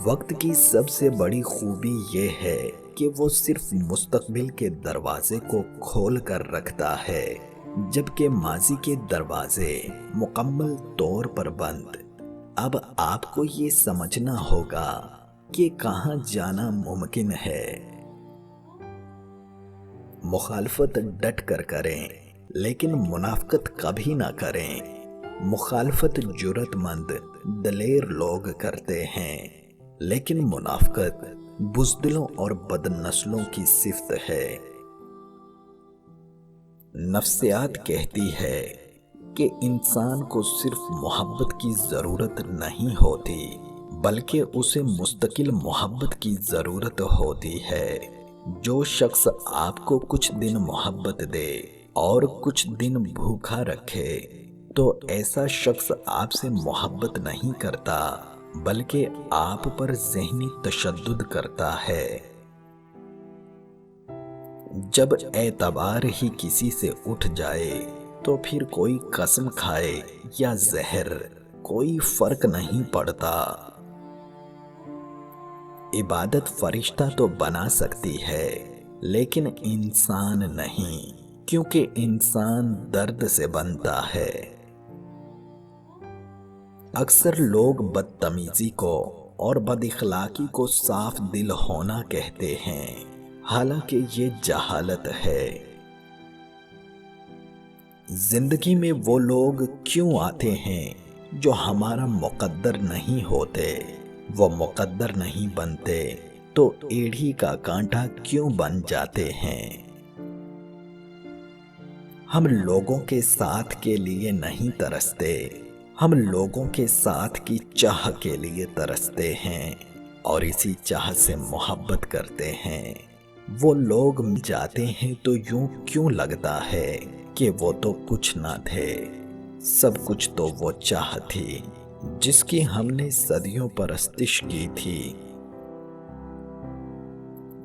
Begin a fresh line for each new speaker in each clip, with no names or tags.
وقت کی سب سے بڑی خوبی یہ ہے کہ وہ صرف مستقبل کے دروازے کو کھول کر رکھتا ہے، جبکہ ماضی کے دروازے مکمل طور پر بند۔ اب آپ کو یہ سمجھنا ہوگا کہ کہاں جانا ممکن ہے۔ مخالفت ڈٹ کر کریں، لیکن منافقت کبھی نہ کریں۔ مخالفت جرأت مند دلیر لوگ کرتے ہیں، لیکن منافقت بزدلوں اور بد نسلوں کی صفت ہے۔ نفسیات کہتی ہے کہ انسان کو صرف محبت کی ضرورت نہیں ہوتی، بلکہ اسے مستقل محبت کی ضرورت ہوتی ہے۔ جو شخص آپ کو کچھ دن محبت دے اور کچھ دن بھوکا رکھے، تو ایسا شخص آپ سے محبت نہیں کرتا، بلکہ آپ پر ذہنی تشدد کرتا ہے۔ جب اعتبار ہی کسی سے اٹھ جائے تو پھر کوئی قسم کھائے یا زہر کوئی فرق نہیں پڑتا۔ عبادت فرشتہ تو بنا سکتی ہے، لیکن انسان نہیں، کیونکہ انسان درد سے بنتا ہے۔ اکثر لوگ بدتمیزی کو اور بد اخلاقی کو صاف دل ہونا کہتے ہیں، حالانکہ یہ جہالت ہے۔ زندگی میں وہ لوگ کیوں آتے ہیں جو ہمارا مقدر نہیں ہوتے؟ وہ مقدر نہیں بنتے تو ایڑھی کا کانٹا کیوں بن جاتے ہیں؟ ہم لوگوں کے ساتھ کے لیے نہیں ترستے، ہم لوگوں کے ساتھ کی چاہ کے لیے ترستے ہیں اور اسی چاہ سے محبت کرتے ہیں۔ وہ لوگ جاتے ہیں تو یوں کیوں لگتا ہے کہ وہ تو کچھ نہ تھے، سب کچھ تو وہ چاہ تھی جس کی ہم نے صدیوں پرستش کی تھی۔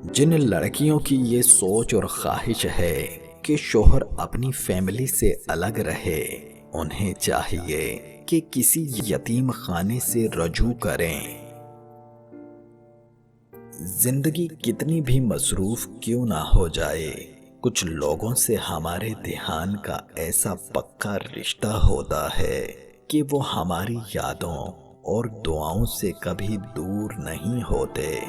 جن لڑکیوں کی یہ سوچ اور خواہش ہے کہ شوہر اپنی فیملی سے الگ رہے، انہیں چاہیے کہ کسی یتیم خانے سے رجوع کریں۔ زندگی کتنی بھی مصروف کیوں نہ ہو جائے، کچھ لوگوں سے ہمارے دھیان کا ایسا پکا رشتہ ہوتا ہے کہ وہ ہماری یادوں اور دعاؤں سے کبھی دور نہیں ہوتے۔